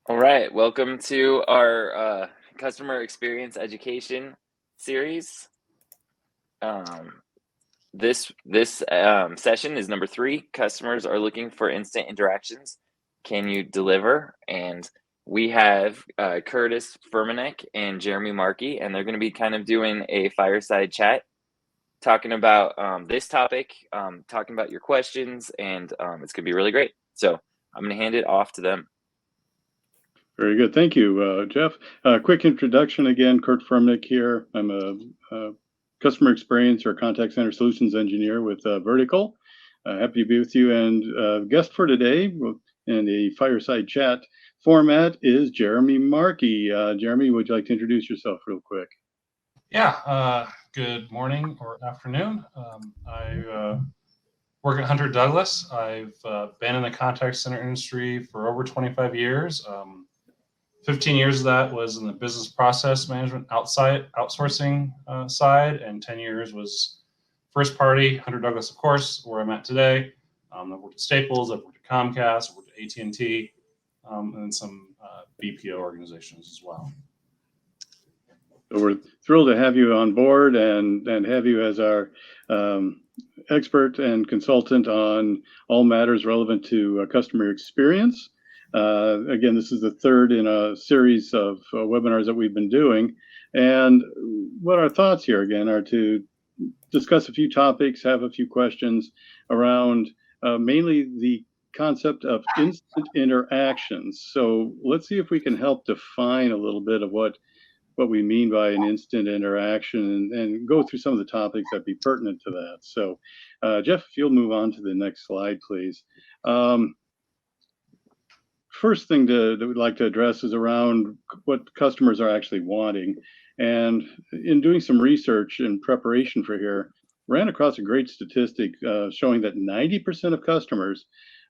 All right, welcome to our customer experience education series. Um, this session is number 3. Customers are looking for instant interactions. Can you deliver? And we have Curtis Furmanek and Jeremy Markey, and they're going to be kind of doing a fireside chat, talking about this topic, talking about your questions, and it's going to be really great. So I'm going to hand it off to them. Very good. Thank you, Jeff. Quick introduction again, Kurt Furmnick here. I'm a customer experience or contact center solutions engineer with Vertical. Happy to be with you. And guest for today in the fireside chat format is Jeremy Markey. Jeremy, would you like to introduce yourself real quick? Yeah, good morning or afternoon. I work at Hunter Douglas. I've been in the contact center industry for over 25 years. 15 years of that was in the business process management outsourcing side, and 10 years was first party, Hunter Douglas, of course, where I'm at today. I've worked at Staples, I've worked at Comcast, I've worked at AT&T, and some BPO organizations as well. So we're thrilled to have you on board and have you as our expert and consultant on all matters relevant to customer experience. Again, this is the third in a series of webinars that we've been doing. And what our thoughts here again are to discuss a few topics, have a few questions around mainly the concept of instant interactions. So let's see if we can help define a little bit of what we mean by an instant interaction and go through some of the topics that be pertinent to that. So Jeff, if you'll move on to the next slide, please. First thing that we'd like to address is around what customers are actually wanting. And in doing some research in preparation for here, ran across a great statistic showing that 90% of customers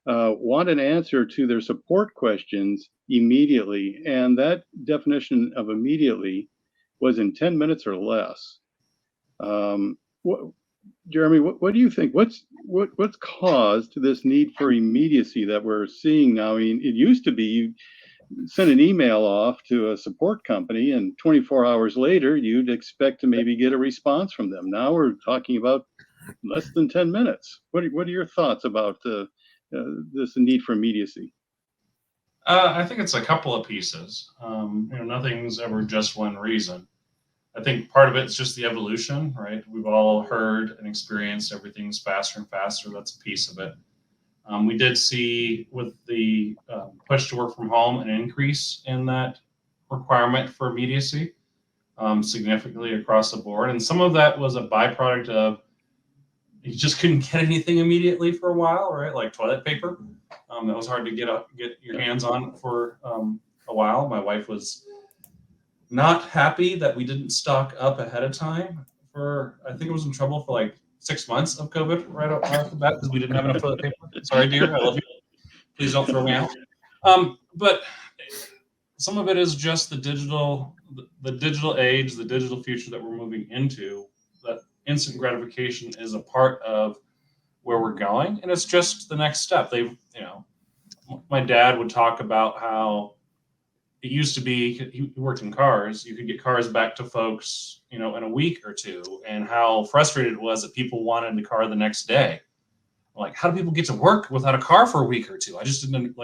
want an answer to their support questions immediately. And that definition of immediately was in 10 minutes or less. Jeremy, what do you think? What's caused this need for immediacy that we're seeing now? I mean, it used to be you send an email off to a support company, and 24 hours later, you'd expect to maybe get a response from them. Now we're talking about less than 10 minutes. What are your thoughts about this need for immediacy? I think it's a couple of pieces. Nothing's ever just one reason. I think part of it's just the evolution, right? We've all heard and experienced everything's faster and faster. That's a piece of it. We did see with the push to work from home an increase in that requirement for immediacy significantly across the board. And some of that was a byproduct of you just couldn't get anything immediately for a while, right? Like toilet paper. That was hard to get your hands on for a while. My wife was not happy that we didn't stock up ahead of time I think it was in trouble for like 6 months of COVID right off the bat because we didn't have enough toilet paper. Sorry, dear, I love you. Please don't throw me out. But some of it is just the digital age, the digital future that we're moving into. That instant gratification is a part of where we're going, and it's just the next step. My dad would talk about how it used to be, he worked in cars, you could get cars back to folks, in a week or two, and how frustrated it was that people wanted the car the next day. Like, how do people get to work without a car for a week or two? I just didn't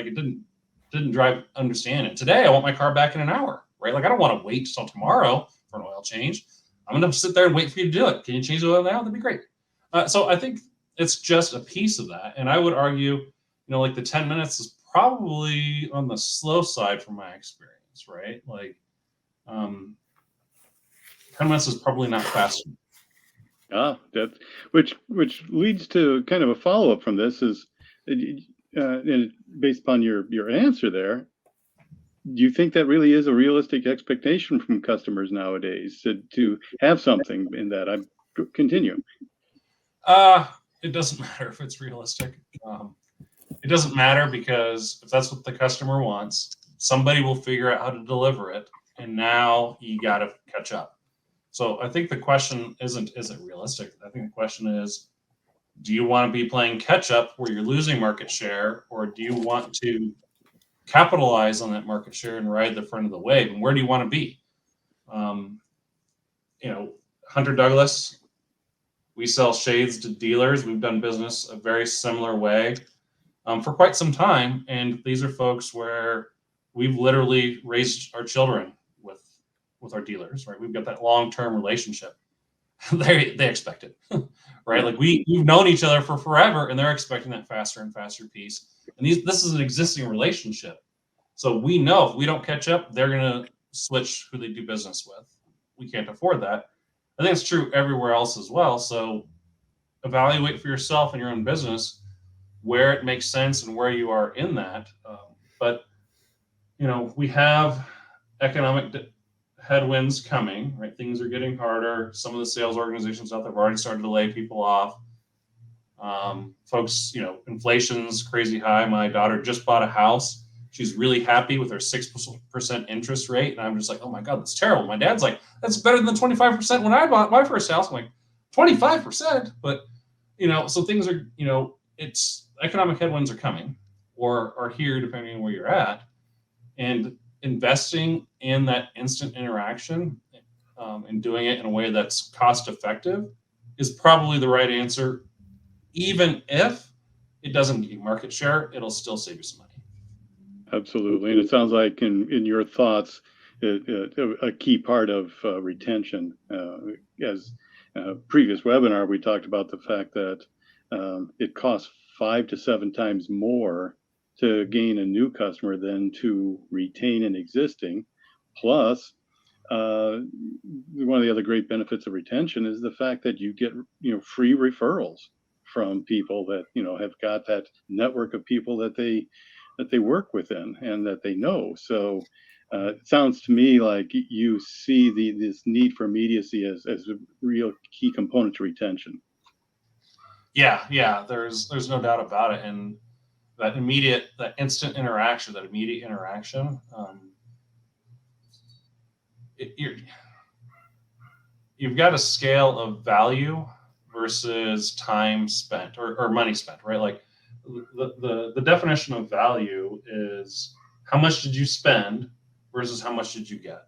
understand it. Today, I want my car back in an hour, right? Like, I don't want to wait till tomorrow for an oil change. I'm going to sit there and wait for you to do it. Can you change the oil now? That'd be great. So I think it's just a piece of that. And I would argue, like the 10 minutes is probably on the slow side from my experience, right? Like 10 minutes is probably not fast. That which leads to kind of a follow-up from this is based upon your answer there. Do you think that really is a realistic expectation from customers nowadays to have something in that? I continue. It doesn't matter if it's realistic. It doesn't matter because if that's what the customer wants, somebody will figure out how to deliver it, and now you got to catch up. So I think the question isn't, is it realistic? I think the question is, do you want to be playing catch up where you're losing market share, or do you want to capitalize on that market share and ride the front of the wave. And where do you want to be? Hunter Douglas, we sell shades to dealers. We've done business a very similar way for quite some time. And these are folks where we've literally raised our children with our dealers, right? We've got that long-term relationship. they expect it, right? Like we've known each other for forever, and they're expecting that faster and faster piece. And this is an existing relationship. So we know if we don't catch up, they're going to switch who they do business with. We can't afford that. I think it's true everywhere else as well. So evaluate for yourself in your own business where it makes sense and where you are in that. But we have economic headwinds coming, right? Things are getting harder. Some of the sales organizations out there have already started to lay people off. Folks, inflation's crazy high. My daughter just bought a house. She's really happy with her 6% interest rate. And I'm just like, oh my God, that's terrible. My dad's like, that's better than 25% when I bought my first house. I'm like, 25%? But, so things are, it's economic headwinds are coming or are here depending on where you're at. And investing in that instant interaction and doing it in a way that's cost effective is probably the right answer. Even if it doesn't give you market share, it'll still save you some money. Absolutely. And it sounds like in your thoughts, a key part of retention, as previous webinar, we talked about the fact that it costs 5 to 7 times more to gain a new customer than to retain an existing. Plus, one of the other great benefits of retention is the fact that you get free referrals from people that have got that network of people that they work within and that they know. So it sounds to me like you see this need for immediacy as a real key component to retention. Yeah, there's no doubt about it. And that immediate, that instant interaction, that immediate interaction, you've got a scale of value versus time spent or money spent, right? Like the definition of value is how much did you spend versus how much did you get?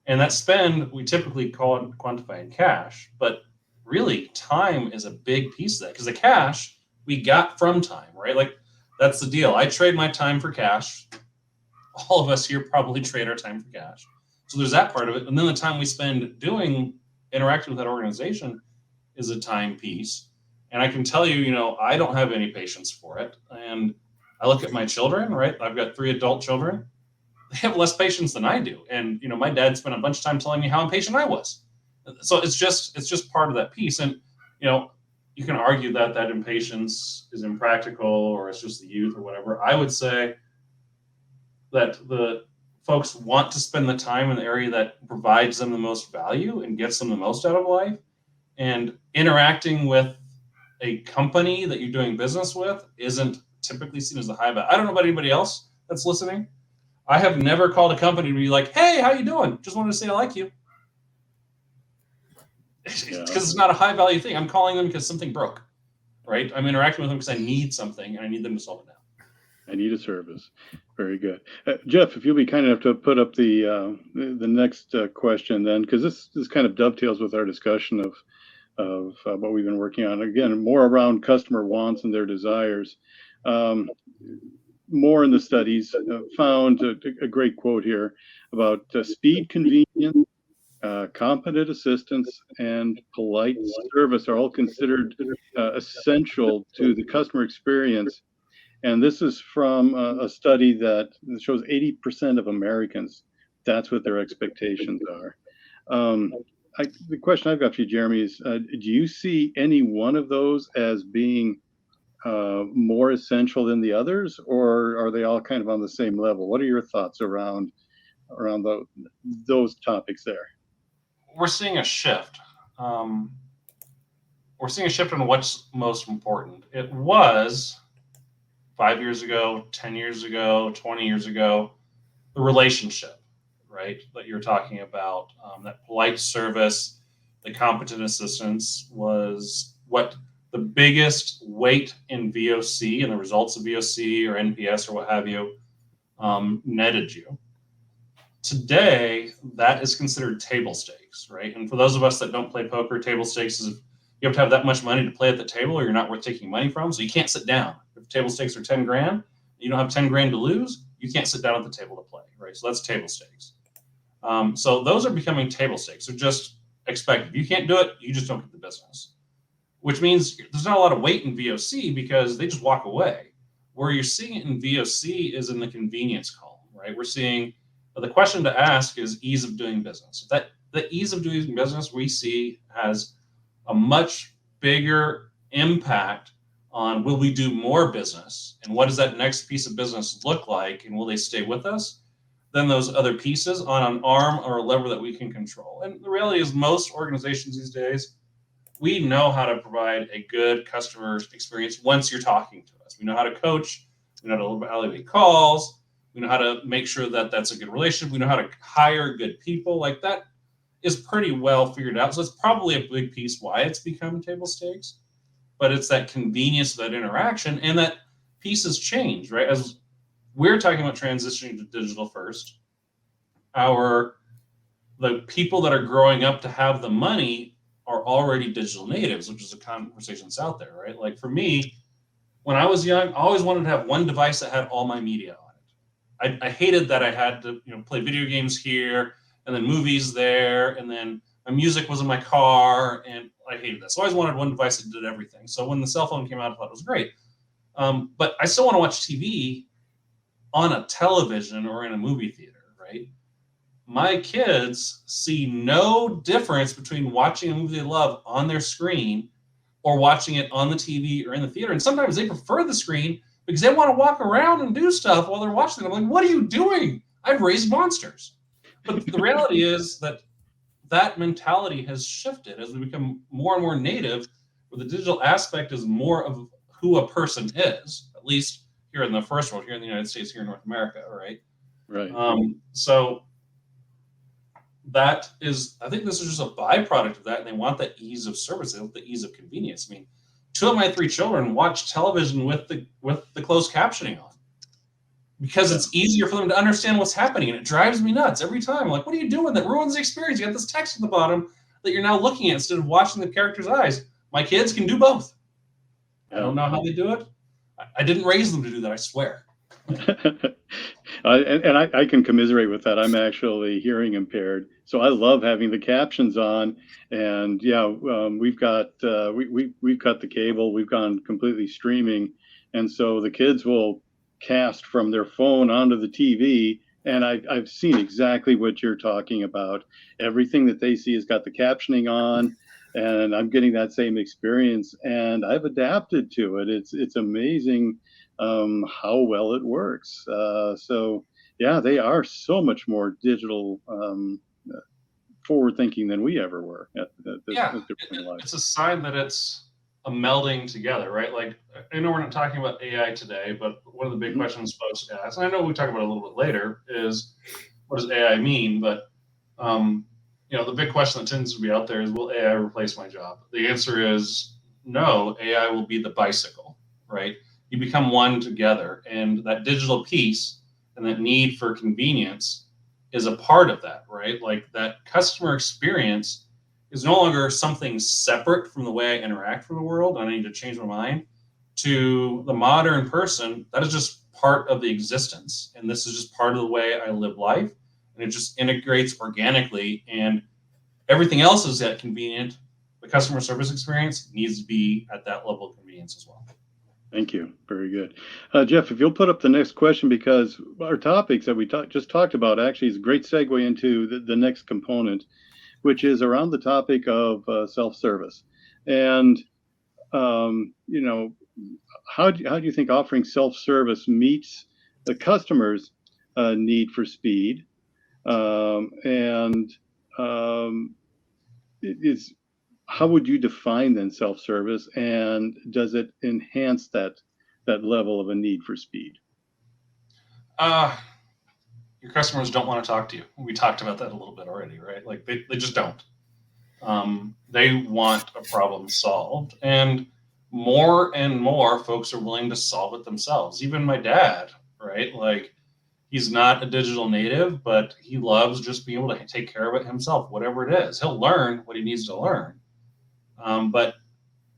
And that spend, we typically quantify in cash, but really time is a big piece of that because the cash we got from time, right? Like that's the deal. I trade my time for cash. All of us here probably trade our time for cash. So there's that part of it. And then the time we spend interacting with that organization is a time piece. And I can tell you, I don't have any patience for it. And I look at my children, right? I've got 3 adult children. They have less patience than I do. And, my dad spent a bunch of time telling me how impatient I was. So it's just part of that piece. And, you can argue that impatience is impractical or it's just the youth or whatever. I would say that the folks want to spend the time in the area that provides them the most value and gets them the most out of life. And interacting with a company that you're doing business with isn't typically seen as a high value. I don't know about anybody else that's listening. I have never called a company to be like, hey, how you doing? Just wanted to say I like you. Because it's not a high value thing. I'm calling them because something broke, right? I'm interacting with them because I need something and I need them to solve it now. I need a service. Very good. Jeff, if you'll be kind enough to put up the next question then, because this kind of dovetails with our discussion of what we've been working on. Again, more around customer wants and their desires. More in the studies found a great quote here about speed, convenience, competent assistance, and polite service are all considered essential to the customer experience. And this is from a study that shows 80% of Americans, that's what their expectations are. The question I've got for you, Jeremy, is do you see any one of those as being more essential than the others, or are they all kind of on the same level? What are your thoughts around those topics there? We're seeing a shift. We're seeing a shift in what's most important. It was 5 years ago, 10 years ago, 20 years ago, the relationship, right, that you're talking about, that polite service, the competent assistance was what the biggest weight in VOC and the results of VOC or NPS or what have you netted you. Today, that is considered table stakes, right? And for those of us that don't play poker, table stakes is you have to have that much money to play at the table, or you're not worth taking money from. So you can't sit down. If table stakes are 10 grand, you don't have 10 grand to lose, you can't sit down at the table to play, right? So that's table stakes. So those are becoming table stakes. So just expect if you can't do it, you just don't get the business. Which means there's not a lot of weight in VOC because they just walk away. Where you're seeing it in VOC is in the convenience column, right? We're seeing the question to ask is ease of doing business. That the ease of doing business we see has a much bigger impact on will we do more business and what does that next piece of business look like and will they stay with us than those other pieces on an arm or a lever that we can control. And the reality is most organizations these days, we know how to provide a good customer experience once you're talking to us. We know how to coach, we know how to elevate calls, we know how to make sure that that's a good relationship, we know how to hire good people. Like that is pretty well figured out. So it's probably a big piece why it's become table stakes, but it's that convenience of that interaction and that pieces change, right? As we're talking about transitioning to digital first, the people that are growing up to have the money are already digital natives, which is a conversation that's out there, right? Like for me, when I was young, I always wanted to have one device that had all my media on it. I hated that I had to, play video games here and then movies there, and then my music was in my car, and I hated that. So I always wanted one device that did everything. So when the cell phone came out, I thought it was great. But I still want to watch TV on a television or in a movie theater, right? My kids see no difference between watching a movie they love on their screen or watching it on the TV or in the theater. And sometimes they prefer the screen because they want to walk around and do stuff while they're watching it. I'm like, what are you doing? I've raised monsters. But the reality is that mentality has shifted as we become more and more native, where the digital aspect is more of who a person is, at least here in the first world, here in the United States, here in North America, right? Right. So that is, I think this is just a byproduct of that, and they want that ease of service, they want the ease of convenience. I mean, 2 of my 3 children watch television with the closed captioning on because it's easier for them to understand what's happening, and it drives me nuts every time. I'm like, what are you doing? That ruins the experience. You got this text at the bottom that you're now looking at instead of watching the character's eyes. My kids can do both. I don't know how they do it. I didn't raise them to do that, I swear. I can commiserate with that. I'm actually hearing impaired, so I love having the captions on. And we've got we've cut the cable. We've gone completely streaming, and so the kids will cast from their phone onto the TV. And I've seen exactly what you're talking about. Everything that they see has got the captioning on, and I'm getting that same experience. And I've adapted to it. It's amazing how well it works. So yeah, they are so much more digital forward thinking than we ever were at this point in life. It's a sign that it's a melding together, right? Like, I know we're not talking about AI today, but one of the big questions folks ask, and I know we talk about it a little bit later, is what does AI mean? But the big question that tends to be out there is, will AI replace my job? The answer is no. AI will be the bicycle, right? You become one together, and that digital piece and that need for convenience is a part of that, right? Like that customer experience is no longer something separate from the way I interact with the world. I need to change my mind. To the modern person, that is just part of the existence, and this is just part of the way I live life, and it just integrates organically. And everything else is that convenient. The customer service experience needs to be at that level of convenience as well. Thank you. Very good. Jeff, if you'll put up the next question, because our topics that we just talked about actually is a great segue into the next component, which is around the topic of self-service. And, how do you think offering self-service meets the customer's need for speed? How would you define then self-service, and does it enhance that level of a need for speed? Your customers don't want to talk to you. We talked about that a little bit already, right? Like they just don't. They want a problem solved, and more folks are willing to solve it themselves. Even my dad, right? Like He's not a digital native, but he loves just being able to take care of it himself, whatever it is. He'll learn what he needs to learn. But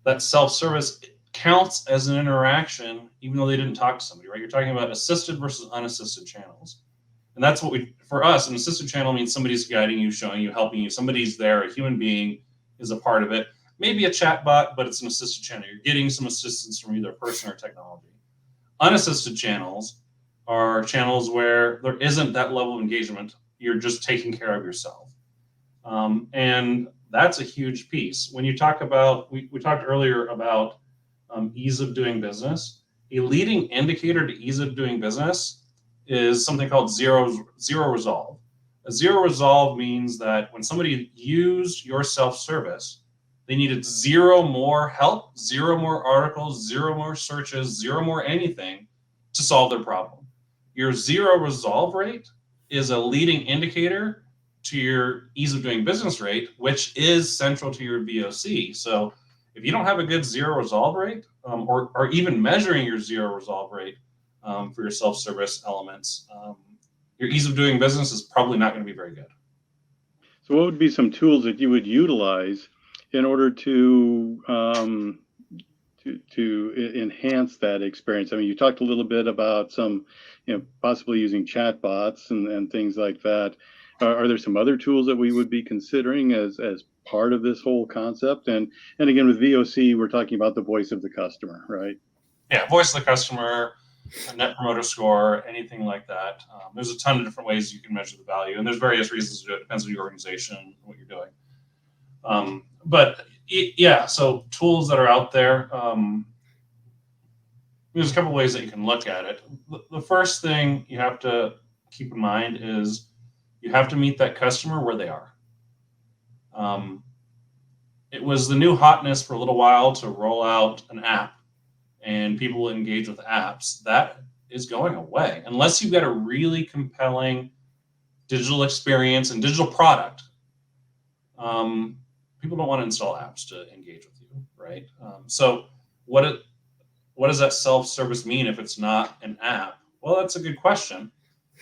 that self-service counts as an interaction, even though they didn't talk to somebody, right? You're talking about assisted versus unassisted channels. And that's what for us, an assisted channel means somebody's guiding you, showing you, helping you. Somebody's there, a human being is a part of it. Maybe a chat bot, but it's an assisted channel. You're getting some assistance from either a person or technology. Unassisted channels are channels where there isn't that level of engagement. You're just taking care of yourself. And that's a huge piece. When you talk about, we talked earlier about ease of doing business. A leading indicator to ease of doing business is something called zero resolve. A zero resolve means that when somebody used your self-service, they needed zero more help, zero more articles, zero more searches, zero more anything to solve their problem. Your zero resolve rate is a leading indicator to your ease of doing business rate, which is central to your VOC. So if you don't have a good zero resolve rate, or even measuring your zero resolve rate for your self-service elements, your ease of doing business is probably not going to be very good. So what would be some tools that you would utilize in order to enhance that experience? I mean, you talked a little bit about some, possibly using chat bots and things like that. Are there some other tools that we would be considering as part of this whole concept? And again, with VOC, we're talking about the voice of the customer, right? Yeah, voice of the customer, a net promoter score, anything like that. There's a ton of different ways you can measure the value, and there's various reasons to do it. Depends on your organization and what you're doing. But yeah, so tools that are out there. There's a couple ways that you can look at it. The first thing you have to keep in mind is you have to meet that customer where they are. It was the new hotness for a little while to roll out an app and people engage with apps. That is going away unless you've got a really compelling digital experience and digital product. People don't want to install apps to engage with you, right? So what does that self-service mean if it's not an app? Well, that's a good question.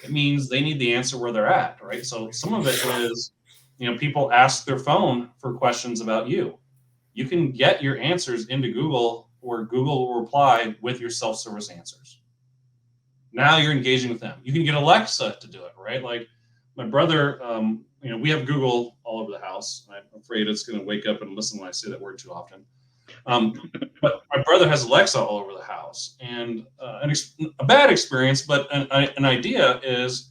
It means they need the answer where they're at, right? So some of it is, people ask their phone for questions about you. You can get your answers into Google, where Google will reply with your self-service answers. Now you're engaging with them. You can get Alexa to do it, right? Like my brother, we have Google all over the house. I'm afraid it's going to wake up and listen when I say that word too often. But my brother has Alexa all over the house, and a bad experience, but an idea is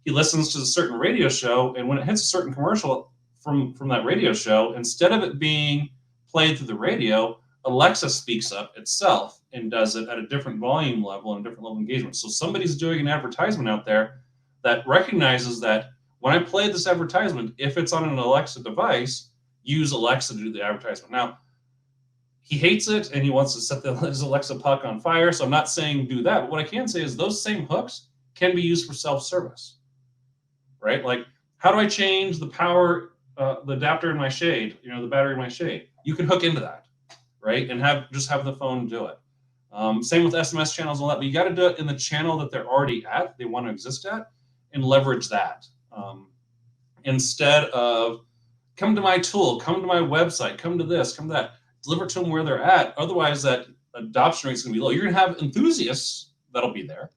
he listens to a certain radio show, and when it hits a certain commercial from that radio show, instead of it being played through the radio, Alexa speaks up itself and does it at a different volume level and a different level of engagement. So somebody's doing an advertisement out there that recognizes that when I play this advertisement, if it's on an Alexa device, use Alexa to do the advertisement. Now, he hates it and he wants to set his Alexa puck on fire. So I'm not saying do that. But what I can say is those same hooks can be used for self-service, right? Like, how do I change the power, the adapter in my shade, the battery in my shade? You can hook into that, right? And have the phone do it. Same with SMS channels and all that, but you got to do it in the channel that they're already at, they want to exist at, and leverage that. Instead of come to my tool, come to my website, come to this, come to that. Deliver to them where they're at. Otherwise, that adoption rate is going to be low. You're going to have enthusiasts that'll be there.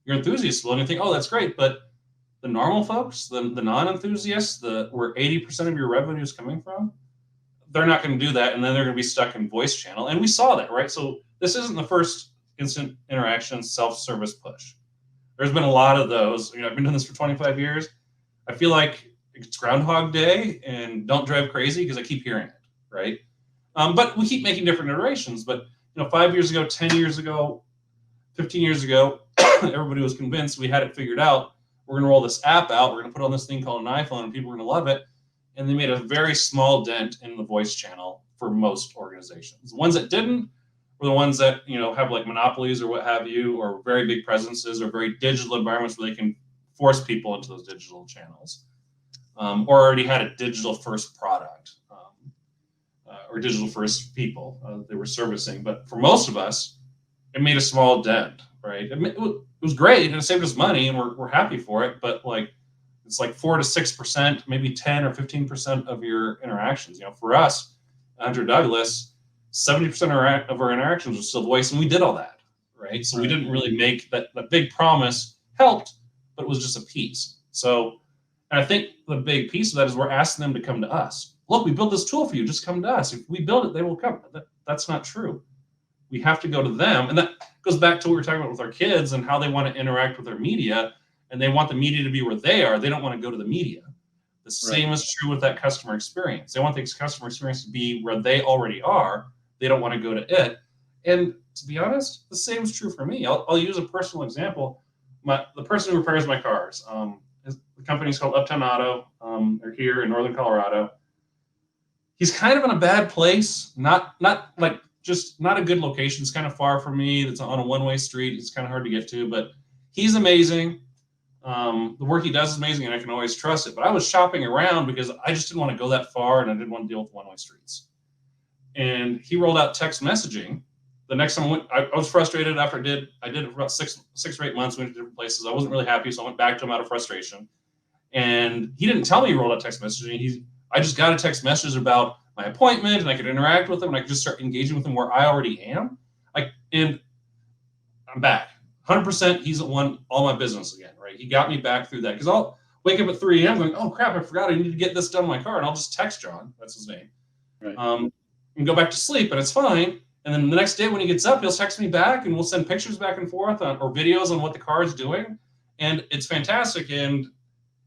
Your enthusiasts will think, oh, that's great. But the normal folks, the non-enthusiasts, where 80% of your revenue is coming from, they're not going to do that. And then they're going to be stuck in voice channel. And we saw that, right? So this isn't the first instant interaction self-service push. There's been a lot of those. I've been doing this for 25 years. I feel like it's Groundhog Day, and don't drive crazy because I keep hearing it, right? But we keep making different iterations. But 5 years ago, 10 years ago, 15 years ago, everybody was convinced we had it figured out. We're going to roll this app out. We're going to put on this thing called an iPhone, and people are going to love it. And they made a very small dent in the voice channel for most organizations. The ones that didn't were the ones that have like monopolies or what have you, or very big presences, or very digital environments where they can force people into those digital channels, or already had a digital first product. Or digital first people they were servicing. But for most of us, it made a small dent, right? was great and it saved us money and we're happy for it. But like, it's like 4 to 6%, maybe 10 or 15% of your interactions. You know, for us, Andrew Douglas, 70% of our interactions were still voice, and we did all that, right? So we didn't really make that big promise helped, but it was just a piece. So, and I think the big piece of that is we're asking them to come to us. Look, we built this tool for you. Just come to us. If we build it, they will come. That's not true. We have to go to them. And that goes back to what we were talking about with our kids and how they want to interact with their media. And they want the media to be where they are. They don't want to go to the media. The same is true with that customer experience. They want the customer experience to be where they already are. They don't want to go to it. And to be honest, the same is true for me. I'll use a personal example. The person who repairs my cars, the company's called Uptown Auto. They're here in Northern Colorado. He's kind of in a bad place. Not like just not a good location. It's kind of far from me. It's on a one-way street. It's kind of hard to get to, but he's amazing. The work he does is amazing, and I can always trust it. But I was shopping around because I just didn't want to go that far, and I didn't want to deal with one-way streets. And he rolled out text messaging. The next time I was frustrated after I did it for about 6 or 8 months. Went to different places. I wasn't really happy, so I went back to him out of frustration. And he didn't tell me he rolled out text messaging. I just got a text message about my appointment, and I could interact with him, and I could just start engaging with him where I already am. And I'm back. 100%, he's won all my business again, right? He got me back through that because I'll wake up at 3 a.m. going, oh crap, I forgot I need to get this done in my car, and I'll just text John, that's his name, and go back to sleep, and it's fine. And then the next day when he gets up, he'll text me back, and we'll send pictures back and forth or videos on what the car is doing, and it's fantastic. And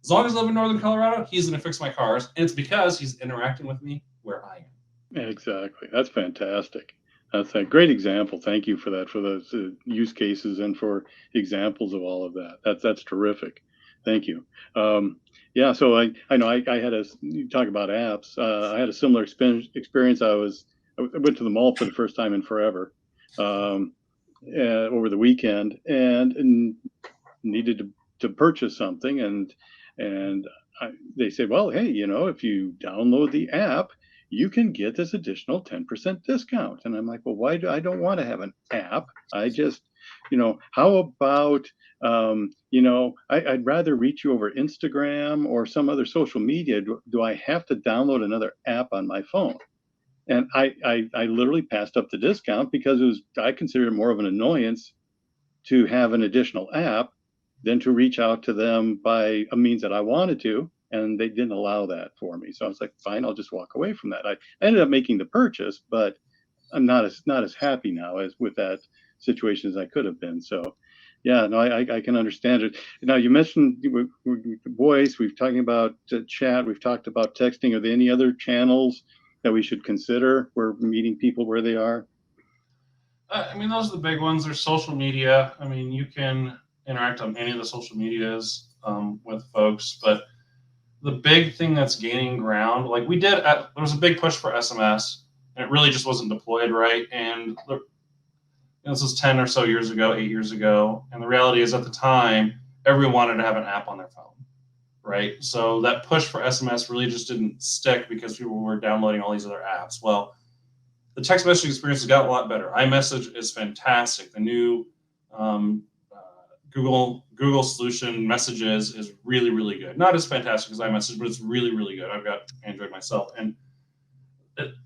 as long as I live in Northern Colorado, he's going to fix my cars, and it's because he's interacting with me where I am. Exactly. That's fantastic. That's a great example. Thank you for that, for those use cases and for examples of all of that. That's terrific. Thank you. Yeah. So I know I had you talk about apps. I had a similar experience. I went to the mall for the first time in forever over the weekend and needed to purchase something and they said, well, hey, if you download the app, you can get this additional 10% discount. And I'm like, well, why do I don't want to have an app? I just, how about, I'd rather reach you over Instagram or some other social media. Do I have to download another app on my phone? And I literally passed up the discount because I considered it more of an annoyance to have an additional app than to reach out to them by a means that I wanted to. And they didn't allow that for me. So I was like, fine, I'll just walk away from that. I ended up making the purchase, but I'm not as happy now as with that situation as I could have been. So yeah, no, I can understand it. Now you mentioned voice, we've talking about chat, we've talked about texting. Are there any other channels that we should consider where meeting people where they are? I mean, those are the big ones. There's social media. I mean, you can interact on any of the social medias with folks, but the big thing that's gaining ground, like there was a big push for SMS, and it really just wasn't deployed right. And this was 10 or so years ago, 8 years ago. And the reality is at the time, everyone wanted to have an app on their phone, right? So that push for SMS really just didn't stick because people were downloading all these other apps. Well, the text messaging experience has got a lot better. iMessage is fantastic. The new Google solution Messages is really, really good. Not as fantastic as iMessage, but it's really, really good. I've got Android myself. And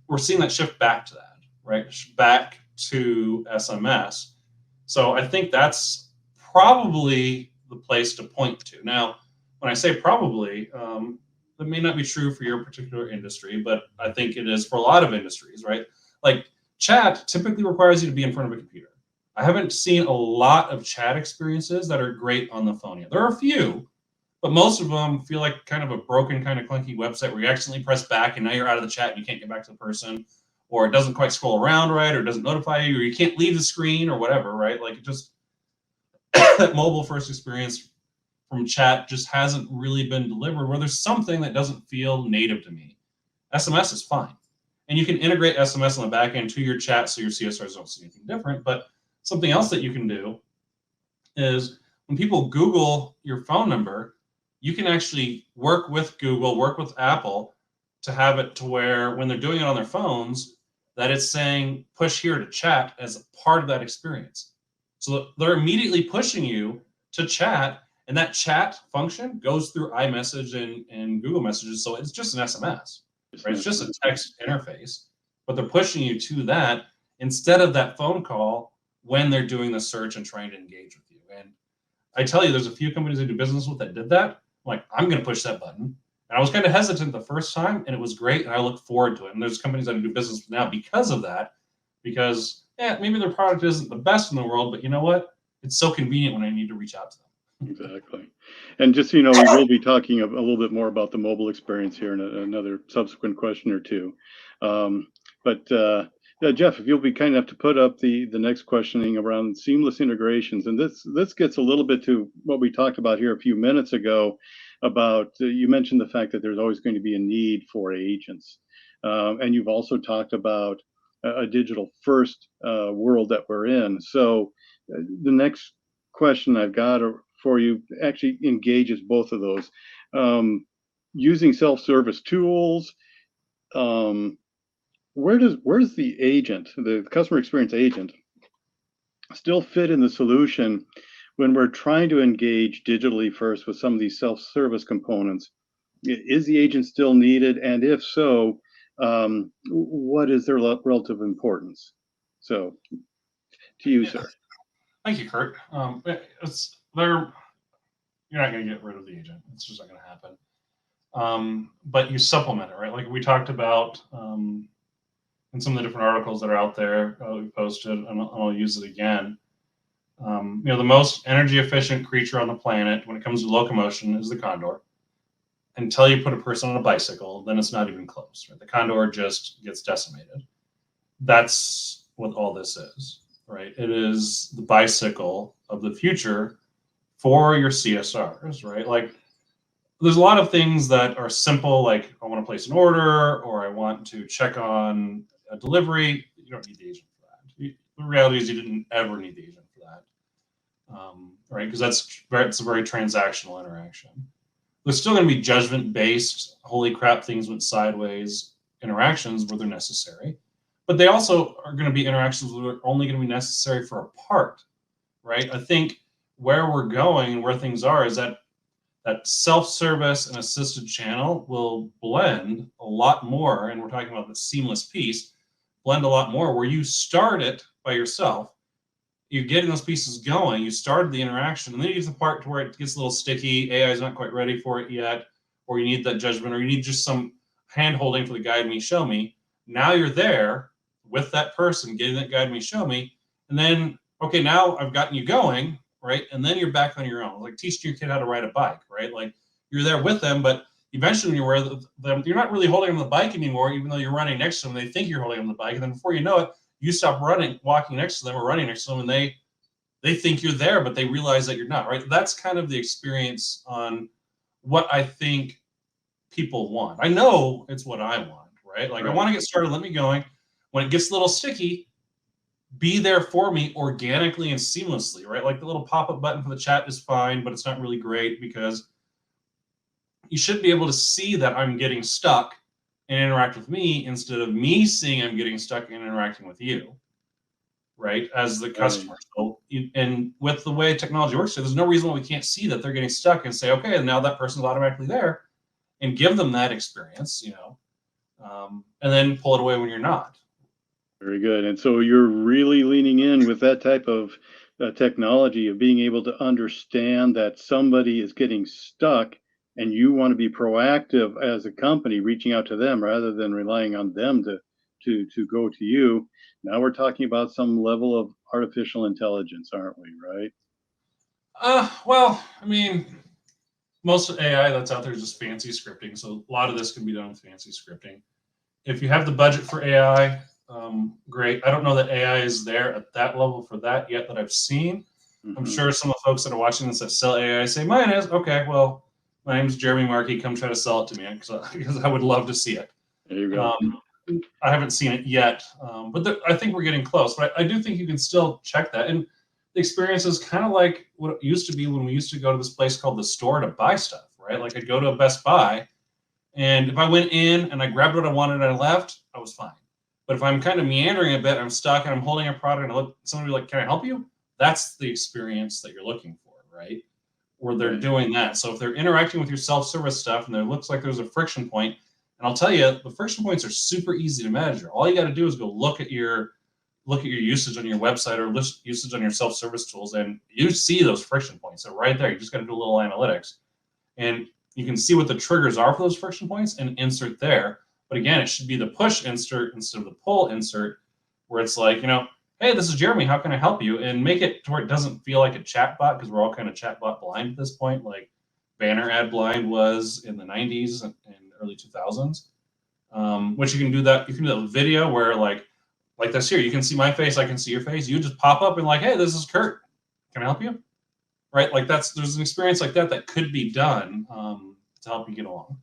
we're seeing that shift back to that, right? Back to SMS. So I think that's probably the place to point to. Now, when I say probably, that may not be true for your particular industry, but I think it is for a lot of industries, right? Like chat typically requires you to be in front of a computer. I haven't seen a lot of chat experiences that are great on the phone yet. There are a few, but most of them feel like kind of a broken, kind of clunky website where you accidentally press back and now you're out of the chat and you can't get back to the person, or it doesn't quite scroll around right, or it doesn't notify you, or you can't leave the screen or whatever, right? Like it just, that mobile first experience from chat just hasn't really been delivered, where there's something that doesn't feel native to me. SMS is fine. And you can integrate SMS on the back end to your chat so your CSRs don't see anything different, but something else that you can do is when people Google your phone number, you can actually work with Google, work with Apple to have it to where when they're doing it on their phones, that it's saying push here to chat as a part of that experience. So they're immediately pushing you to chat, and that chat function goes through iMessage and Google Messages. So it's just an SMS, right? It's just a text interface, but they're pushing you to that instead of that phone call when they're doing the search and trying to engage with you. And I tell you, there's a few companies I do business with that did that. I'm like, I'm going to push that button. And I was kind of hesitant the first time, and it was great, and I look forward to it. And there's companies I do business with now because of that, because maybe their product isn't the best in the world, but you know what? It's so convenient when I need to reach out to them. Exactly. And just so you know, we will be talking a little bit more about the mobile experience here in another subsequent question or two. But Jeff, if you'll be kind enough to put up the next questioning around seamless integrations, and this gets a little bit to what we talked about here a few minutes ago about you mentioned the fact that there's always going to be a need for agents, and you've also talked about a digital first world that we're in. So the next question I've got for you actually engages both of those. Using self-service tools, where's the agent, the customer experience agent, still fit in the solution when we're trying to engage digitally first with some of these self-service components? Is the agent still needed? And if so, what is their relative importance? So to you, sir. Thank you, Kurt. You're not going to get rid of the agent. It's just not going to happen. But you supplement it, right? Like we talked about in some of the different articles that are out there we posted, and I'll use it again. The most energy efficient creature on the planet when it comes to locomotion is the condor. Until you put a person on a bicycle, then it's not even close. Right? The condor just gets decimated. That's what all this is, right? It is the bicycle of the future for your CSRs, right? Like there's a lot of things that are simple, like I want to place an order or I want to check on a delivery. You don't need the agent for that. The reality is you didn't ever need the agent for that, right? Because it's a very transactional interaction. There's still going to be judgment-based, holy crap, things went sideways interactions where they're necessary. But they also are going to be interactions that are only going to be necessary for a part, right? I think where we're going and where things are is that self-service and assisted channel will blend a lot more, and we're talking about the seamless piece, blend a lot more where you start it by yourself, you're getting those pieces going, you started the interaction, and then you get to the part to where it gets a little sticky, AI is not quite ready for it yet, or you need that judgment, or you need just some hand-holding for the guide me, show me. Now you're there with that person getting that guide me, show me, and then, okay, now I've gotten you going, right? And then you're back on your own. Like teaching your kid how to ride a bike, right? Like you're there with them, but eventually when you're with them, you're not really holding them the bike anymore, even though you're running next to them. They think you're holding them the bike, and then before you know it, you stop walking next to them or running next to them, and they think you're there, but they realize that you're not, right? That's kind of the experience on what I think people want. I know it's what I want, right? Like I want to get started, let me going. When it gets a little sticky, be there for me organically and seamlessly, right? Like the little pop-up button for the chat is fine, but it's not really great because you should be able to see that I'm getting stuck and interact with me instead of me seeing I'm getting stuck and interacting with you, right? As the customer. So, and with the way technology works, there's no reason why we can't see that they're getting stuck and say, okay, now that person's automatically there, and give them that experience, and then pull it away when you're not. Very good. And so you're really leaning in with that type of technology of being able to understand that somebody is getting stuck and you want to be proactive as a company, reaching out to them rather than relying on them to go to you. Now we're talking about some level of artificial intelligence, aren't we? Right? Well, I mean, most AI that's out there is just fancy scripting. So a lot of this can be done with fancy scripting. If you have the budget for AI, great. I don't know that AI is there at that level for that yet that I've seen. Mm-hmm. I'm sure some of the folks that are watching this that sell AI say, mine is, okay, well, my name's Jeremy Markey. Come try to sell it to me because I would love to see it. There you go. I haven't seen it yet, but I think we're getting close. But I do think you can still check that. And the experience is kind of like what it used to be when we used to go to this place called the store to buy stuff, right? Like I'd go to a Best Buy, and if I went in and I grabbed what I wanted and I left, I was fine. But if I'm kind of meandering a bit, I'm stuck and I'm holding a product and somebody be like, can I help you? That's the experience that you're looking for, right? Where they're Right. doing that. So if they're interacting with your self-service stuff and there looks like there's a friction point, and I'll tell you, the friction points are super easy to measure. All you got to do is go look at your usage on your website or usage on your self-service tools, and you see those friction points. They're right there. You just got to do a little analytics, and you can see what the triggers are for those friction points and insert there. But again, it should be the push insert instead of the pull insert, where it's like, hey, this is Jeremy. How can I help you? And make it to where it doesn't feel like a chatbot, because we're all kind of chatbot blind at this point, like banner ad blind was in the 90s and early 2000s. Which you can do that. You can do that with video where like this here, you can see my face, I can see your face. You just pop up and like, hey, this is Kurt. Can I help you? Right? Like there's an experience like that could be done to help you get along.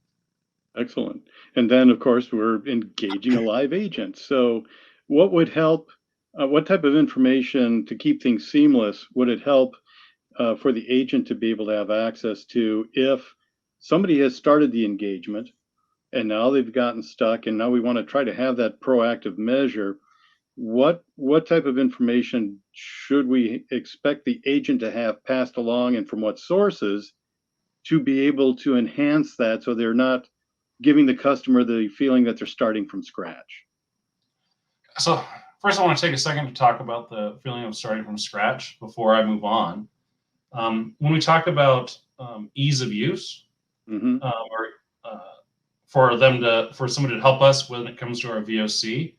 Excellent. And then, of course, we're engaging a live agent. So what would help, what type of information to keep things seamless would it help for the agent to be able to have access to if somebody has started the engagement and now they've gotten stuck and now we want to try to have that proactive measure? What type of information should we expect the agent to have passed along, and from what sources, to be able to enhance that so they're not giving the customer the feeling that they're starting from scratch? So first, I want to take a second to talk about the feeling of starting from scratch before I move on. When we talk about ease of use, Mm-hmm. or for somebody to help us when it comes to our VOC,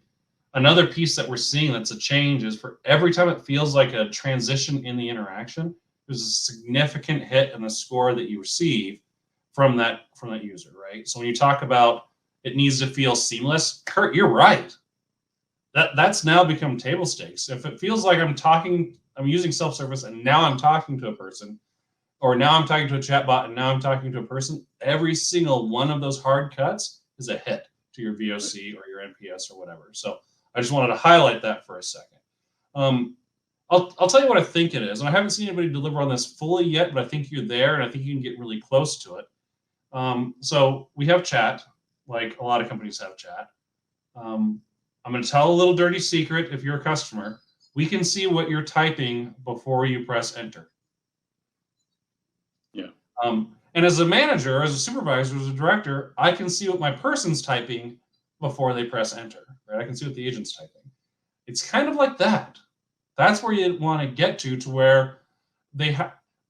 another piece that we're seeing that's a change is for every time it feels like a transition in the interaction, there's a significant hit in the score that you receive from that user, right? So when you talk about it needs to feel seamless, Kurt, you're right. That's now become table stakes. If it feels like I'm using self-service and now I'm talking to a person, or now I'm talking to a chatbot and now I'm talking to a person, every single one of those hard cuts is a hit to your VOC or your NPS or whatever. So I just wanted to highlight that for a second. I'll tell you what I think it is. And I haven't seen anybody deliver on this fully yet, but I think you're there and I think you can get really close to it. So we have chat, like a lot of companies have chat. I'm going to tell a little dirty secret. If you're a customer, we can see what you're typing before you press enter. Yeah. And as a manager, as a supervisor, as a director, I can see what my person's typing before they press enter, right? I can see what the agent's typing. It's kind of like that. That's where you want to get to where maybe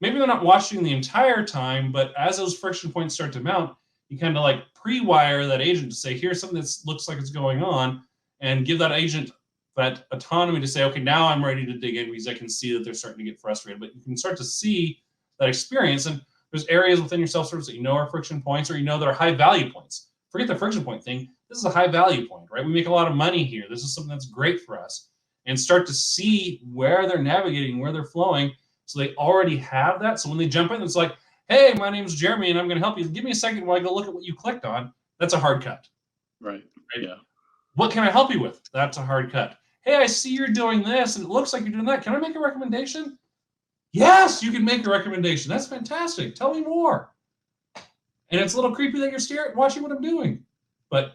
they're not watching the entire time, but as those friction points start to mount, you kind of like pre-wire that agent to say, here's something that looks like it's going on, and give that agent that autonomy to say, okay, now I'm ready to dig in because I can see that they're starting to get frustrated. But you can start to see that experience, and there's areas within your self-service that are friction points, or that are high value points. Forget the friction point thing. This is a high value point, right? We make a lot of money here. This is something that's great for us. And start to see where they're navigating, where they're flowing. So they already have that. So when they jump in, it's like, hey, my name's Jeremy and I'm going to help you. Give me a second while I go look at what you clicked on. That's a hard cut. Right. Yeah. What can I help you with? That's a hard cut. Hey, I see you're doing this and it looks like you're doing that. Can I make a recommendation? Yes, you can make a recommendation. That's fantastic. Tell me more. And it's a little creepy that you're watching what I'm doing. But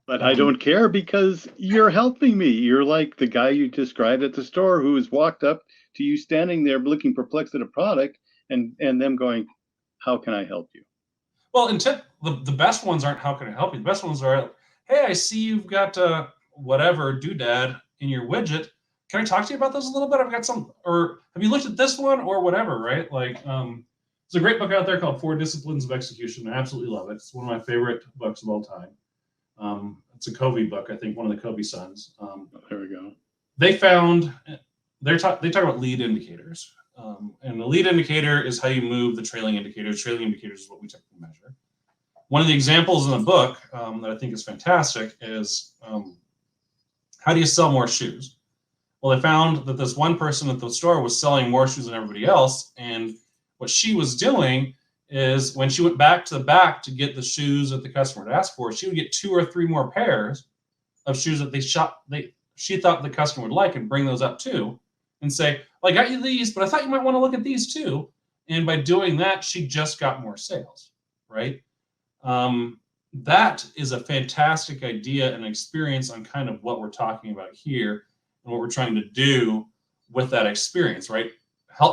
I don't care because you're helping me. You're like the guy you described at the store who has walked up to you standing there looking perplexed at a product and them going, how can I help you? Well, the best ones aren't how can I help you? The best ones are, hey, I see you've got whatever doodad in your widget. Can I talk to you about those a little bit? I've got some, or have you looked at this one or whatever, right? Like, there's a great book out there called 4 Disciplines of Execution. I absolutely love it. It's one of my favorite books of all time. It's a Covey book, I think, one of the Covey sons. There we go. They talk about lead indicators. And the lead indicator is how you move the trailing indicators. Trailing indicators is what we typically measure. One of the examples in the book that I think is fantastic is how do you sell more shoes? Well, they found that this one person at the store was selling more shoes than everybody else. And what she was doing is when she went back to the back to get the shoes that the customer had asked for, she would get 2 or 3 more pairs of shoes that she thought the customer would like and bring those up too and say, well, I got you these, but I thought you might want to look at these too. And by doing that, she just got more sales, right? That is a fantastic idea and experience on kind of what we're talking about here and what we're trying to do with that experience, right?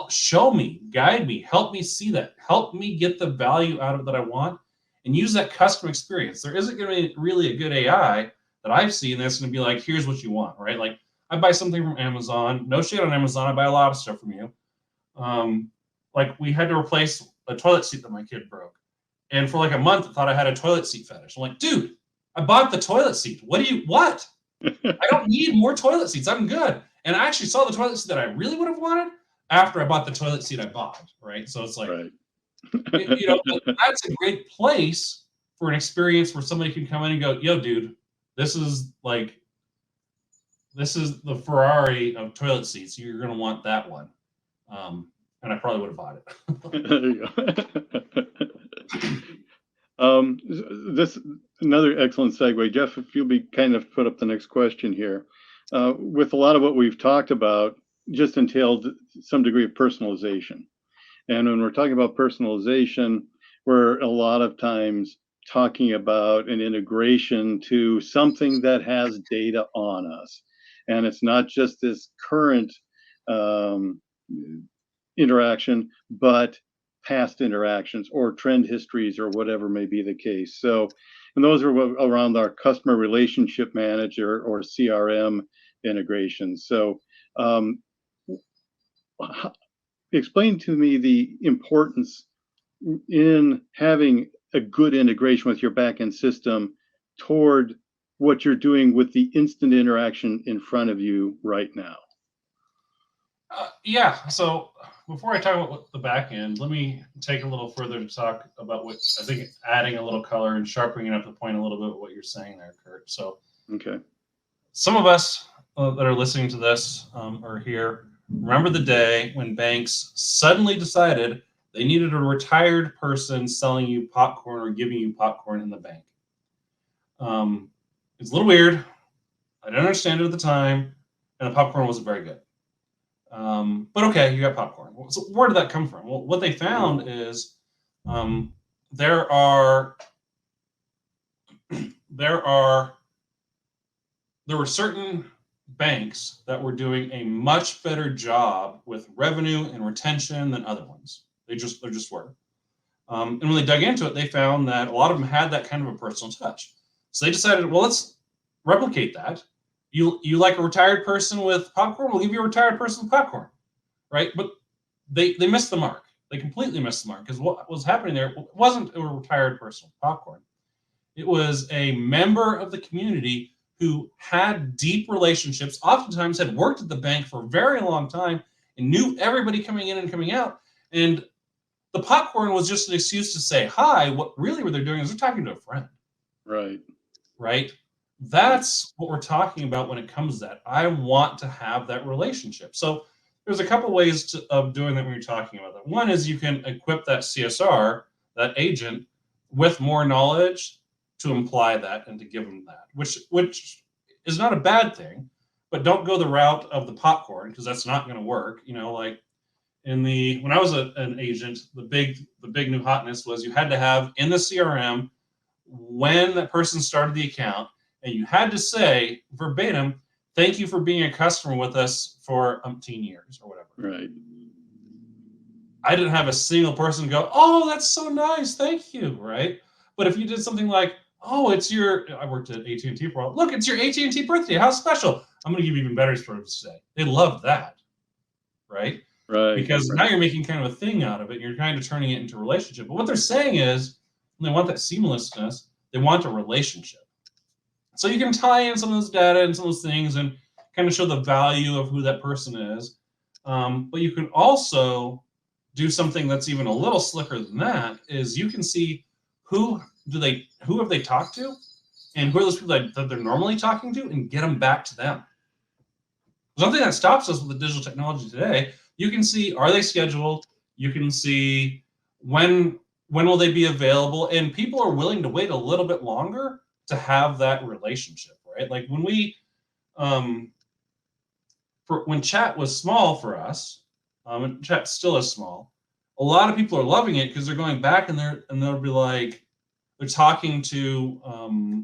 Show me, guide me, help me see that, help me get the value out of it that I want, and use that custom experience. There isn't going to be really a good AI that I've seen that's going to be like, here's what you want, right? Like I buy something from Amazon, no shade on Amazon, I buy a lot of stuff from you. Like we had to replace a toilet seat that my kid broke. And for like a month, I thought I had a toilet seat fetish. I'm like, dude, I bought the toilet seat. What? I don't need more toilet seats. I'm good. And I actually saw the toilet seat that I really would have wanted after I bought the toilet seat I bought, right? So it's like, Right. That's a great place for an experience where somebody can come in and go, yo, dude, this is the Ferrari of toilet seats. You're going to want that one. And I probably would have bought it. There you go. This another excellent segue. Jeff, if you'll be kind of put up the next question here. With a lot of what we've talked about, just entailed some degree of personalization. And when we're talking about personalization, we're a lot of times talking about an integration to something that has data on us. And it's not just this current interaction, but past interactions or trend histories or whatever may be the case. So, and those are around our customer relationship manager or CRM integrations. So, explain to me the importance in having a good integration with your backend system toward what you're doing with the instant interaction in front of you right now. Yeah. So before I talk about the back end, let me take a little further to talk about what I think adding a little color and sharpening up the point a little bit of what you're saying there, Kurt. So, okay, some of us that are listening to this or here remember the day when banks suddenly decided they needed a retired person selling you popcorn or giving you popcorn in the bank. It's a little weird. I didn't understand it at the time, and the popcorn wasn't very good. But okay, you got popcorn. So where did that come from? Well, what they found is there were certain banks that were doing a much better job with revenue and retention than other ones. There just were. And when they dug into it, they found that a lot of them had that kind of a personal touch. So they decided, well, let's replicate that. You like a retired person with popcorn? We'll give you a retired person with popcorn, right? But they missed the mark. They completely missed the mark because what was happening there wasn't a retired person with popcorn. It was a member of the community who had deep relationships, oftentimes had worked at the bank for a very long time and knew everybody coming in and coming out. And the popcorn was just an excuse to say hi. What they're doing is they're talking to a friend. Right? That's what we're talking about when it comes to that. I want to have that relationship. So there's a couple ways of doing that when you're talking about that. One is you can equip that CSR, that agent, with more knowledge to imply that and to give them that, which is not a bad thing, but don't go the route of the popcorn because that's not going to work. Like when I was an agent, the big new hotness was you had to have in the CRM when that person started the account, and you had to say verbatim, "Thank you for being a customer with us for umpteen years," or whatever. Right. I didn't have a single person go, "Oh, that's so nice, thank you," right? But if you did something like, "Oh, I worked at AT&T for a while. Look, it's your AT&T birthday. How special! I'm going to give you even better stories today." They loved that, right? Right. Because now you're making kind of a thing out of it. You're kind of turning it into a relationship. But what they're saying is, they want that seamlessness. They want a relationship. So you can tie in some of this data and some of those things and kind of show the value of who that person is. But you can also do something that's even a little slicker than that, is you can see who have they talked to and who are those people that they're normally talking to and get them back to them. Something that stops us with the digital technology today, you can see, are they scheduled? You can see when will they be available? And people are willing to wait a little bit longer to have that relationship, right? Like when when chat was small for us, and chat still is small, a lot of people are loving it because they're going back and they'll be like, they're talking to,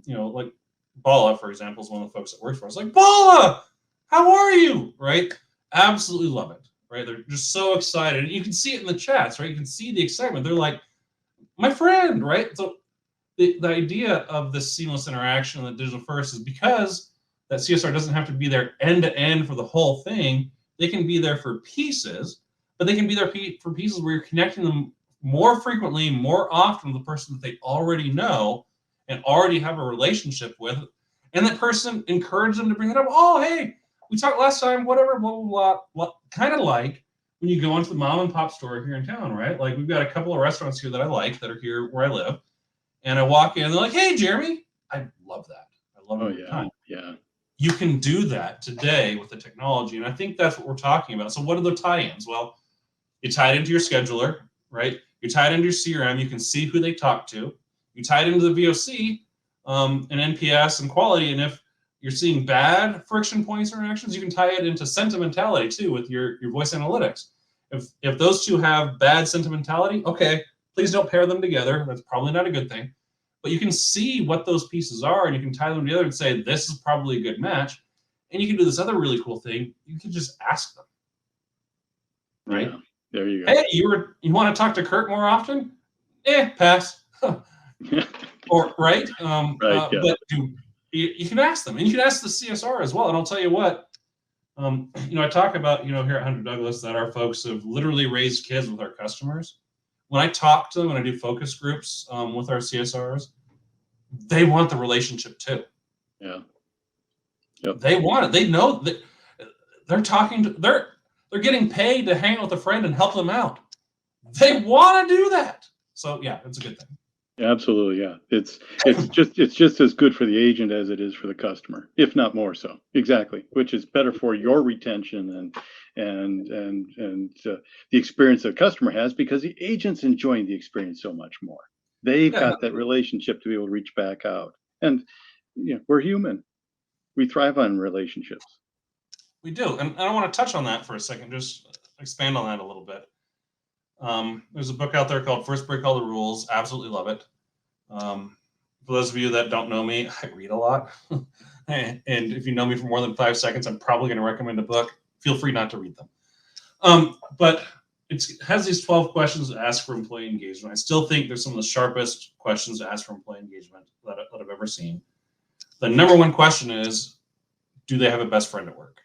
like Bala, for example, is one of the folks that works for us. Like, Bala, how are you? Right? absolutely love it, right? They're just so excited. You can see it in the chats, right? You can see the excitement. They're like, my friend, right? So the idea of this seamless interaction in the digital first is because that CSR doesn't have to be there end to end for the whole thing. They can be there for pieces, but they can be there for pieces where you're connecting them more frequently, more often with the person that they already know and already have a relationship with. And that person encourage them to bring it up. Oh, hey, we talked last time, whatever, blah, blah, blah. Kind of like when you go into the mom and pop store here in town, right? Like we've got a couple of restaurants here that I like that are here where I live. And I walk in and they're like, hey, Jeremy. I love that. I love it Oh every yeah, time. yeah. You can do that today with the technology. And I think that's what we're talking about. So what are the tie-ins? Well, you tie it into your scheduler, right? You tie it into your CRM. You can see who they talk to. You tie it into the VOC and NPS and quality. And if you're seeing bad friction points or interactions, you can tie it into sentimentality too with your voice analytics. If those two have bad sentimentality, okay, please don't pair them together. That's probably not a good thing. But you can see what those pieces are and you can tie them together and say, this is probably a good match. And you can do this other really cool thing. You can just ask them, right? Yeah, there you go. Hey, you want to talk to Kurt more often? Pass. Or right, Right, yeah. but you can ask them, and you can ask the CSR as well. And I'll tell you what, I talk about here at Hunter Douglas that our folks have literally raised kids with our customers. When I talk to them, when I do focus groups with our CSRs, they want the relationship too. Yeah. Yep. They want it. They know that they're getting paid to hang out with a friend and help them out. They want to do that. So yeah, it's a good thing. Absolutely, yeah. It's just as good for the agent as it is for the customer, if not more so. Exactly, which is better for your retention and the experience the customer has because the agent's enjoying the experience so much more. They've Yeah, got that relationship to be able to reach back out, and we're human. We thrive on relationships. we do. And I want to touch on that for a second, just expand on that a little bit. There's a book out there called First Break All the Rules. Absolutely love it. For those of you that don't know me, I read a lot. And if you know me for more than 5 seconds, I'm probably going to recommend a book. Feel free not to read them. But it has these 12 questions to ask for employee engagement. I still think there's some of the sharpest questions to ask for employee engagement that I've ever seen. The number one question is, do they have a best friend at work?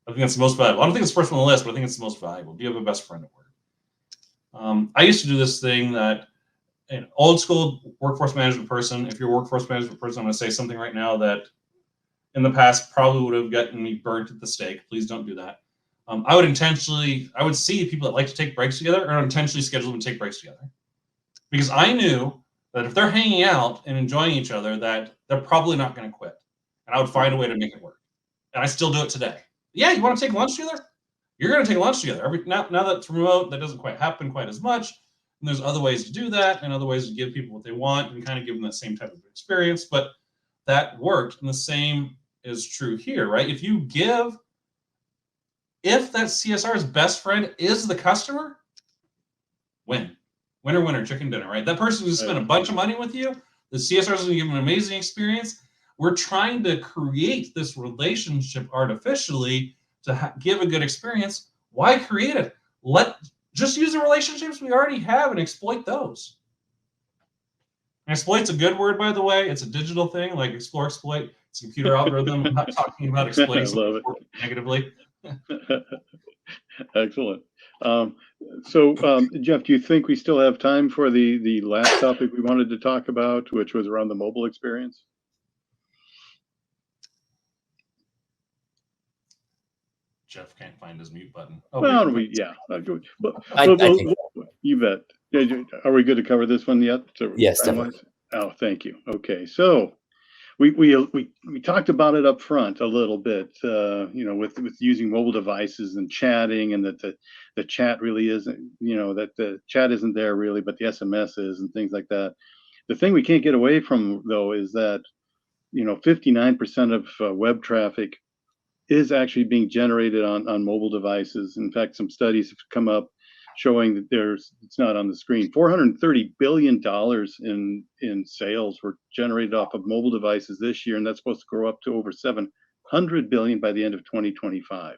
I think that's the most valuable. I don't think it's first on the list, but I think it's the most valuable. Do you have a best friend at work? I used to do this thing that an old school workforce management person, if you're a workforce management person, I'm going to say something right now that in the past probably would have gotten me burnt at the stake. Please don't do that. I would see people that like to take breaks together or intentionally schedule them to take breaks together. Because I knew that if they're hanging out and enjoying each other, that they're probably not going to quit. And I would find a way to make it work. And I still do it today. Yeah, you want to take lunch together? You're going to take lunch together. Now that it's remote, that doesn't quite happen quite as much. And there's other ways to do that and other ways to give people what they want and kind of give them that same type of experience. But that worked. And the same is true here, right? If that CSR's best friend is the customer, win. Winner, winner, chicken dinner, right? That person who's spent a bunch of money with you, the CSR is going to give them an amazing experience. We're trying to create this relationship artificially to give a good experience. Why create it? Just use the relationships we already have and exploit those. And exploit's a good word, by the way. It's a digital thing, like explore, exploit. It's a computer algorithm. I'm not talking about exploiting something negatively. Excellent. So, Jeff, do you think we still have time for the last topic we wanted to talk about, which was around the mobile experience? Jeff can't find his mute button. Oh, well, yeah. You bet. Are we good to cover this one yet? Yes, definitely. Oh, thank you. Okay, so we talked about it up front a little bit, with using mobile devices and chatting, and that the chat really isn't, that the chat isn't there really, but the SMS is and things like that. The thing we can't get away from though is that 59% of web traffic is actually being generated on mobile devices. In fact, some studies have come up showing that it's not on the screen, $430 billion in sales were generated off of mobile devices this year, and that's supposed to grow up to over $700 billion by the end of 2025.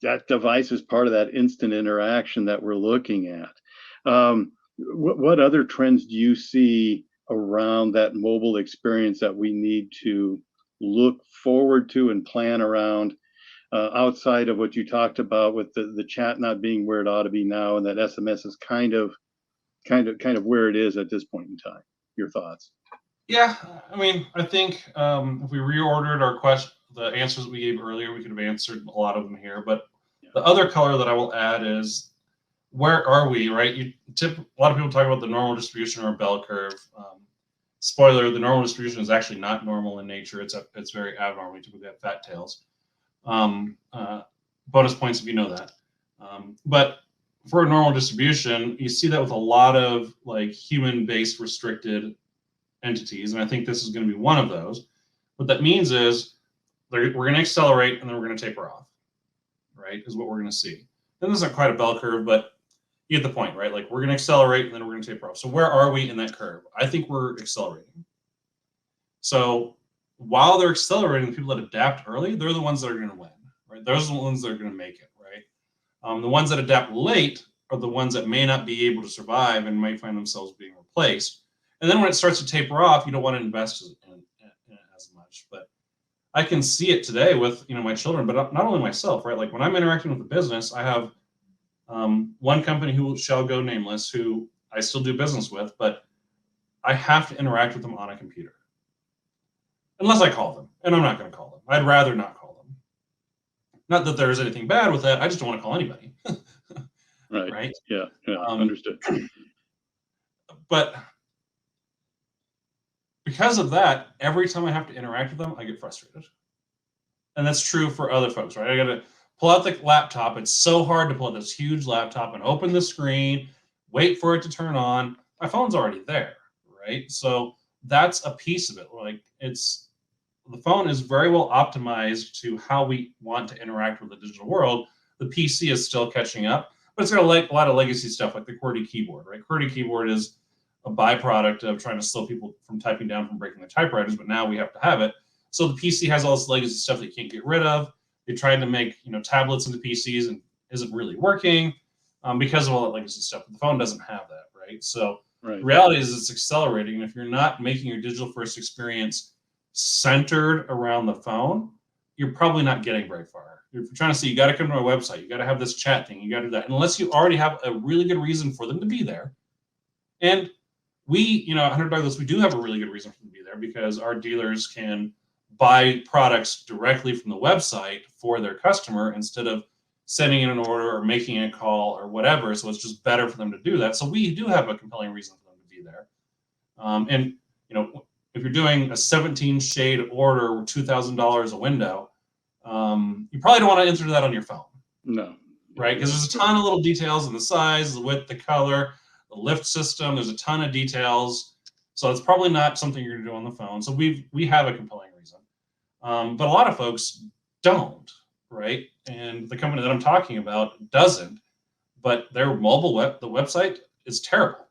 that device is part of that instant interaction that we're looking at. What other trends do you see around that mobile experience that we need to look forward to and plan around, outside of what you talked about with the chat not being where it ought to be now, and that SMS is kind of where it is at this point in time? Your thoughts? Yeah, I mean, I think if we reordered our the answers that we gave earlier, we could have answered a lot of them here. But the other color that I will add is, where are we, right? A lot of people talk about the normal distribution or bell curve. Spoiler: the normal distribution is actually not normal in nature. It's very abnormal. We typically have fat tails. Bonus points if you know that. But for a normal distribution, you see that with a lot of like human-based restricted entities, and I think this is going to be one of those. What that means is we're going to accelerate and then we're going to taper off, right? Is what we're going to see. And this isn't quite a bell curve, but you get the point, right? Like we're going to accelerate and then we're going to taper off. So where are we in that curve? I think we're accelerating. So while they're accelerating, the people that adapt early, they're the ones that are going to win, right? Those are the ones that are going to make it, right? The ones that adapt late are the ones that may not be able to survive and might find themselves being replaced. And then when it starts to taper off, you don't want to invest in it as much. But I can see it today with my children, but not only myself, right? Like when I'm interacting with the business, I have one company who shall go nameless, who I still do business with, but I have to interact with them on a computer. Unless I call them, and I'm not going to call them. I'd rather not call them. Not that there's anything bad with that. I just don't want to call anybody. Right. Right. Yeah. Understood. But because of that, every time I have to interact with them, I get frustrated. And that's true for other folks, right? I got to pull out the laptop. It's so hard to pull out this huge laptop and open the screen, wait for it to turn on. My phone's already there, right? So that's a piece of it. Like the phone is very well optimized to how we want to interact with the digital world. The PC is still catching up, but it's got a lot of legacy stuff like the QWERTY keyboard, right? QWERTY keyboard is a byproduct of trying to slow people from typing down from breaking their typewriters, but now we have to have it. So the PC has all this legacy stuff that you can't get rid of. They tried to make tablets into PCs and isn't really working because of all that legacy stuff. But the phone doesn't have that, right? So Right. The reality is it's accelerating. And if you're not making your digital first experience centered around the phone, you're probably not getting very far. If you're trying to say, you got to come to my website, you got to have this chat thing, you got to do that, unless you already have a really good reason for them to be there. And we, at 100 Douglas, we do have a really good reason for them to be there because our dealers can buy products directly from the website for their customer instead of sending in an order or making a call or whatever. So it's just better for them to do that. So we do have a compelling reason for them to be there. And if you're doing a 17 shade order with $2,000 a window, you probably don't want to enter that on your phone. No. Right? Because there's a ton of little details in the size, the width, the color, the lift system. There's a ton of details. So it's probably not something you're going to do on the phone. So we have a compelling reason. But a lot of folks don't, right? And the company that I'm talking about doesn't. But their the website is terrible.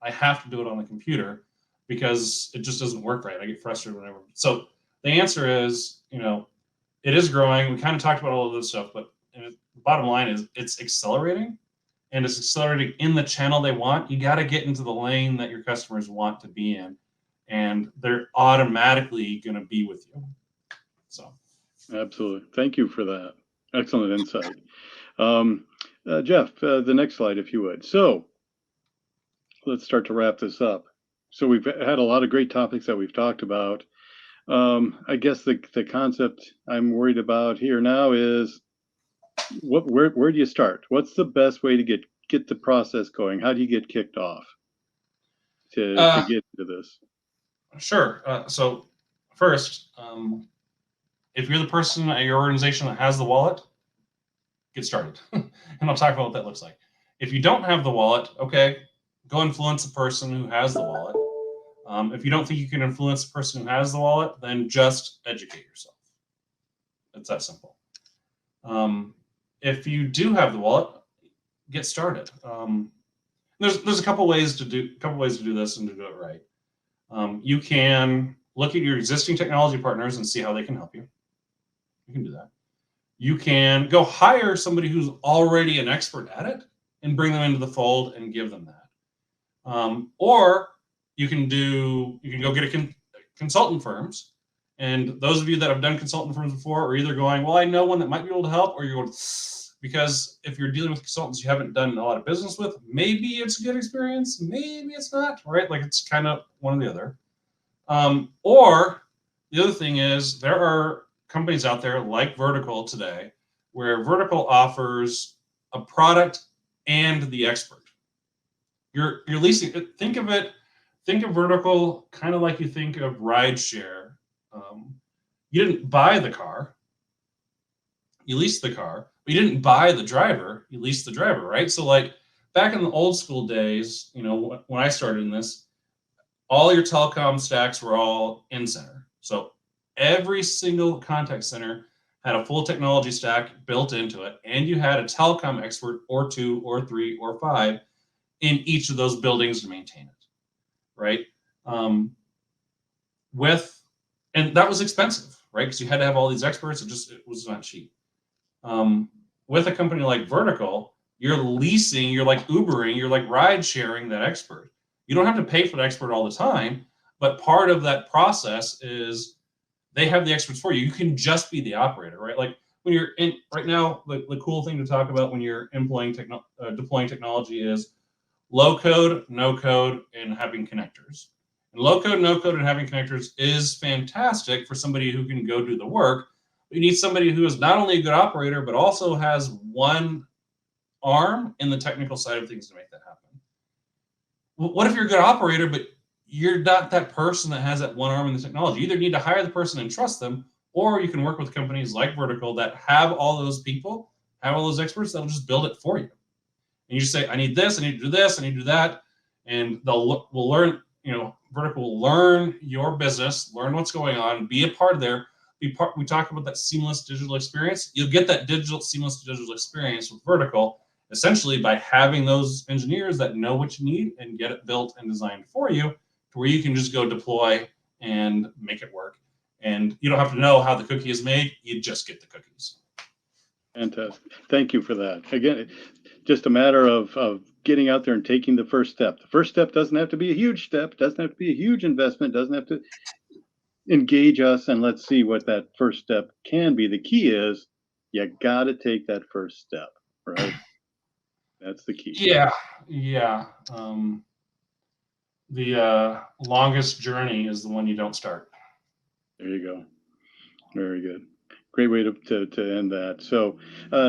I have to do it on the computer because it just doesn't work right. I get frustrated whenever. So the answer is, it is growing. We kind of talked about all of this stuff, but the bottom line is it's accelerating, and it's accelerating in the channel they want. You got to get into the lane that your customers want to be in, and they're automatically going to be with you. So, absolutely. Thank you for that. Excellent insight. Jeff, the next slide, if you would. So let's start to wrap this up. So we've had a lot of great topics that we've talked about. I guess the concept I'm worried about here now is where do you start? What's the best way to get the process going? How do you get kicked off to get into this? Sure. So first, if you're the person at your organization that has the wallet, get started. And I'll talk about what that looks like. If you don't have the wallet, okay, go influence the person who has the wallet. If you don't think you can influence the person who has the wallet, then just educate yourself. It's that simple. If you do have the wallet, get started. There's a couple ways to do this and to do it right. You can look at your existing technology partners and see how they can help you. You can do that. You can go hire somebody who's already an expert at it and bring them into the fold and give them that. Or you can go get a consultant firms. And those of you that have done consultant firms before are either going, well, I know one that might be able to help, or you're going, because if you're dealing with consultants you haven't done a lot of business with, maybe it's a good experience, maybe it's not, right? Like it's kind of one or the other. Or the other thing is there are companies out there like Vertical today where Vertical offers a product and the expert. You're leasing. Think of Vertical kind of like you think of rideshare. You didn't buy the car, you leased the car, but you didn't buy the driver, you leased the driver, right? So like back in the old school days, when I started in this, all your telecom stacks were all in center. So every single contact center had a full technology stack built into it, and you had a telecom expert or two or three or five in each of those buildings to maintain it, right? And that was expensive, right? Because you had to have all these experts. It was not cheap. With a company like Vertical, you're leasing, you're like Ubering, you're like ride sharing that expert. You don't have to pay for the expert all the time, but part of that process is they have the experts for you. You can just be the operator, right? Like when you're in right now, the cool thing to talk about when you're deploying technology is low code, no code, and having connectors. And low code, no code, and having connectors is fantastic for somebody who can go do the work. You need somebody who is not only a good operator, but also has one arm in the technical side of things to make that happen. What if you're a good operator, but you're not that person that has that one arm in the technology? You either need to hire the person and trust them, or you can work with companies like Vertical that have all those people, have all those experts that'll just build it for you. And you just say, I need this, I need to do this, I need to do that. And will learn, Vertical will learn your business, learn what's going on, be a part of there. We talk about that seamless digital experience. You'll get that seamless digital experience with Vertical, essentially by having those engineers that know what you need and get it built and designed for you to where you can just go deploy and make it work. And you don't have to know how the cookie is made. You just get the cookies. Fantastic. Thank you for that. Again, just a matter of getting out there and taking the first step. The first step doesn't have to be a huge step, doesn't have to be a huge investment, doesn't have to engage us, and let's see what that first step can be. The key is you got to take that first step, right? That's the key. Yeah. The longest journey is the one you don't start. There you go. Very good. Great way to end that. So,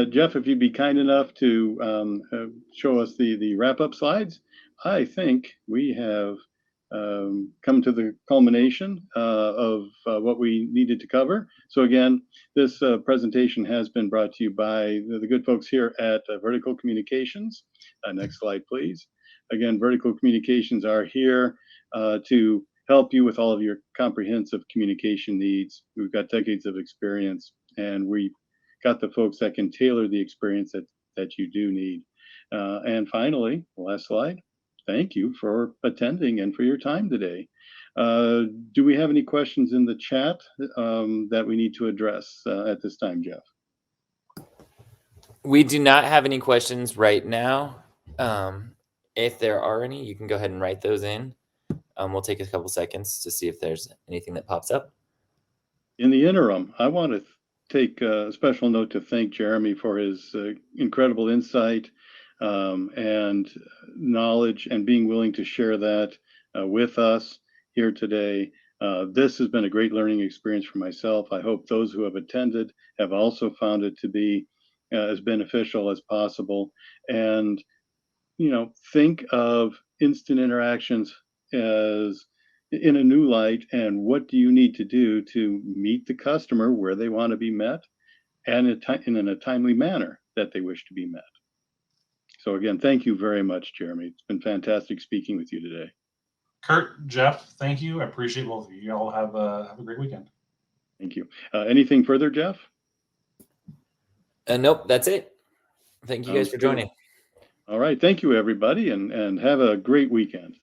Jeff, if you'd be kind enough to show us the wrap-up slides, I think we have come to the culmination of what we needed to cover. So again, this presentation has been brought to you by the good folks here at Vertical Communications. Next slide, please. Again, Vertical Communications are here to help you with all of your comprehensive communication needs. We've got decades of experience, and we've got the folks that can tailor the experience that you do need. And finally, last slide. Thank you for attending and for your time today. Do we have any questions in the chat that we need to address at this time, Jeff? We do not have any questions right now. If there are any, you can go ahead and write those in. We'll take a couple seconds to see if there's anything that pops up. In the interim, I want to take a special note to thank Jeremy for his incredible insight and knowledge and being willing to share that with us here today. This has been a great learning experience for myself. I hope those who have attended have also found it to be as beneficial as possible. And, think of instant interactions as in a new light, and what do you need to do to meet the customer where they want to be met and in a timely manner that they wish to be met. So again, thank you very much, Jeremy. It's been fantastic speaking with you today. Kurt, Jeff, thank you. I appreciate both of you. Y'all have a great weekend. Thank you. Anything further, Jeff? Nope, that's it. Thank you guys for joining. All right. Thank you, everybody, and have a great weekend.